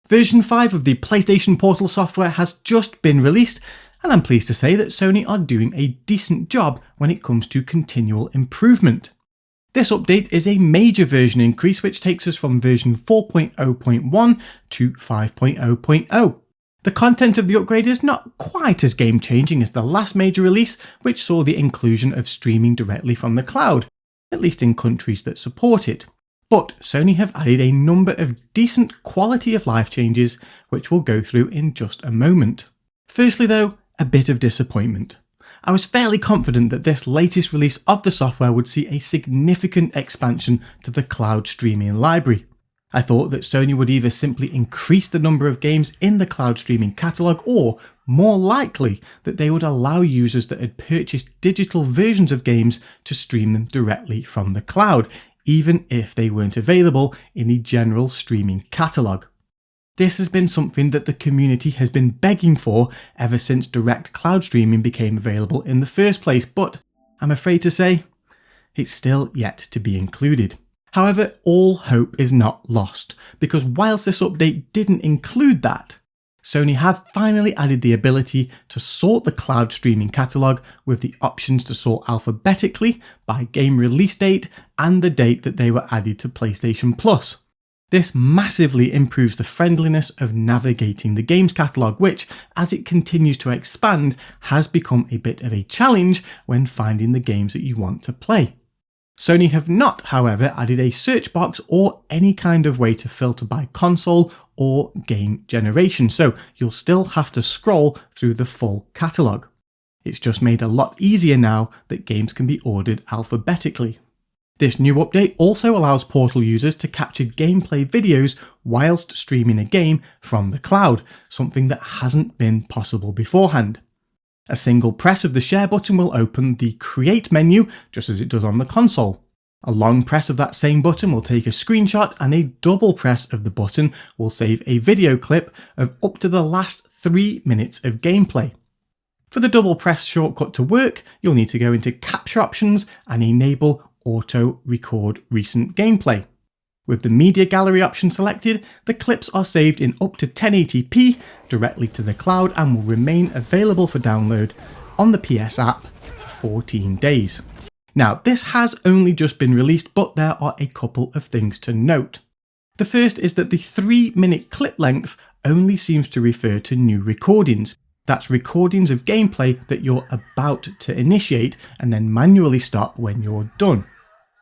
Version 5 of the PlayStation Portal software has just been released, and I'm pleased to say that Sony are doing a decent job when it comes to continual improvement. This update is a major version increase which takes us from version 4.0.1 to 5.0.0. The content of the upgrade is not quite as game-changing as the last major release, which saw the inclusion of streaming directly from the cloud, at least in countries that support it. But Sony have added a number of decent quality of life changes, which we'll go through in just a moment. Firstly though, a bit of disappointment. I was fairly confident that this latest release of the software would see a significant expansion to the cloud streaming library. I thought that Sony would either simply increase the number of games in the cloud streaming catalogue, or more likely that they would allow users that had purchased digital versions of games to stream them directly from the cloud, even if they weren't available in the general streaming catalogue. This has been something that the community has been begging for ever since direct cloud streaming became available in the first place, but I'm afraid to say, it's still yet to be included. However, all hope is not lost, because whilst this update didn't include that, Sony have finally added the ability to sort the cloud streaming catalogue with the options to sort alphabetically by game release date and the date that they were added to PlayStation Plus. This massively improves the friendliness of navigating the games catalogue, which, as it continues to expand, has become a bit of a challenge when finding the games that you want to play. Sony have not, however, added a search box or any kind of way to filter by console or game generation, so you'll still have to scroll through the full catalogue. It's just made a lot easier now that games can be ordered alphabetically. This new update also allows Portal users to capture gameplay videos whilst streaming a game from the cloud, something that hasn't been possible beforehand. A single press of the share button will open the Create menu, just as it does on the console. A long press of that same button will take a screenshot, and a double press of the button will save a video clip of up to the last 3 minutes of gameplay. For the double press shortcut to work, you'll need to go into Capture Options and enable Auto Record Recent Gameplay. With the Media Gallery option selected, the clips are saved in up to 1080p directly to the cloud and will remain available for download on the PS app for 14 days. Now, this has only just been released, but there are a couple of things to note. The first is that the 3-minute clip length only seems to refer to new recordings. That's recordings of gameplay that you're about to initiate and then manually stop when you're done.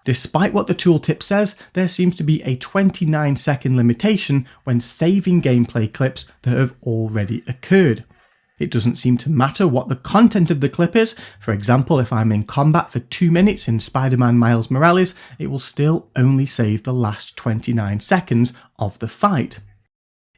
Despite what the tooltip says, there seems to be a 29-second limitation when saving gameplay clips that have already occurred. It doesn't seem to matter what the content of the clip is. For example, if I'm in combat for 2 minutes in Spider-Man Miles Morales, it will still only save the last 29 seconds of the fight.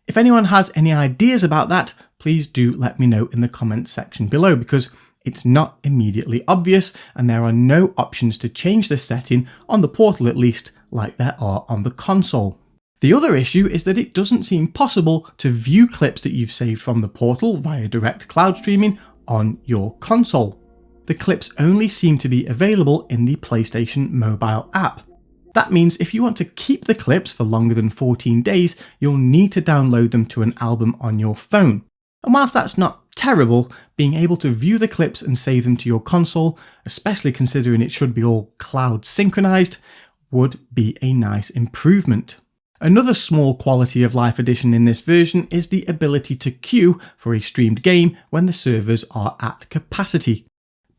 If anyone has any ideas about that, please do let me know in the comments section below, because it's not immediately obvious and there are no options to change this setting on the Portal, at least, like there are on the console. The other issue is that it doesn't seem possible to view clips that you've saved from the Portal via direct cloud streaming on your console. The clips only seem to be available in the PlayStation mobile app. That means if you want to keep the clips for longer than 14 days, you'll need to download them to an album on your phone. And whilst that's not terrible, being able to view the clips and save them to your console, especially considering it should be all cloud synchronized, would be a nice improvement. Another small quality of life addition in this version is the ability to queue for a streamed game when the servers are at capacity.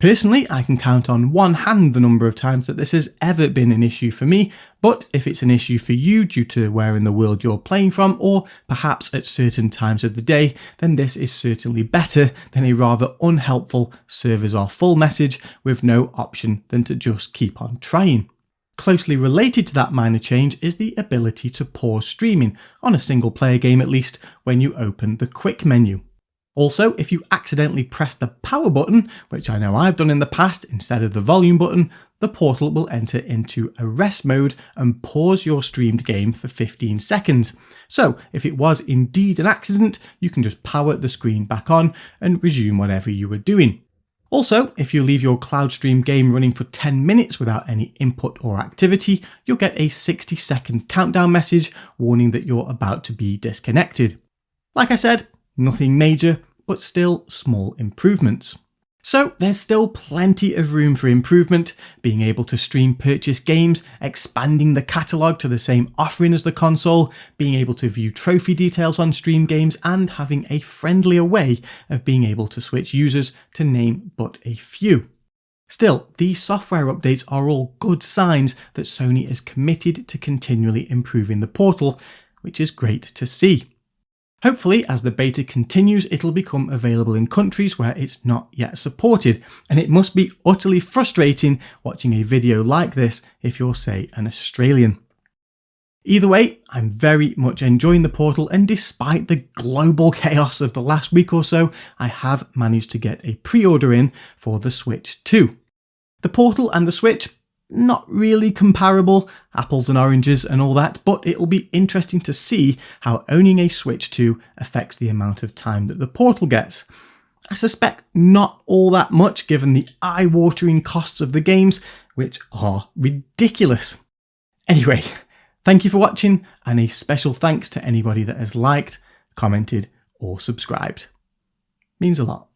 Personally, I can count on one hand the number of times that this has ever been an issue for me, but if it's an issue for you due to where in the world you're playing from, or perhaps at certain times of the day, then this is certainly better than a rather unhelpful servers are full message with no option than to just keep on trying. Closely related to that minor change is the ability to pause streaming, on a single player game at least, when you open the quick menu. Also, if you accidentally press the power button, which I know I've done in the past instead of the volume button, the Portal will enter into a rest mode and pause your streamed game for 15 seconds. So if it was indeed an accident, you can just power the screen back on and resume whatever you were doing. Also, if you leave your CloudStream game running for 10 minutes without any input or activity, you'll get a 60-second countdown message warning that you're about to be disconnected. Like I said, nothing major, but still small improvements. So there's still plenty of room for improvement, being able to stream purchase games, expanding the catalogue to the same offering as the console, being able to view trophy details on Steam games, and having a friendlier way of being able to switch users, to name but a few. Still, these software updates are all good signs that Sony is committed to continually improving the portal, which is great to see. Hopefully, as the beta continues, it'll become available in countries where it's not yet supported, and it must be utterly frustrating watching a video like this if you're, say, an Australian. Either way, I'm very much enjoying the portal, and despite the global chaos of the last week or so, I have managed to get a pre-order in for the Switch 2. The portal and the Switch, not really comparable, apples and oranges and all that, but it'll be interesting to see how owning a Switch 2 affects the amount of time that the portal gets. I suspect not all that much given the eye-watering costs of the games, which are ridiculous. Anyway, thank you for watching, and a special thanks to anybody that has liked, commented or subscribed. Means a lot.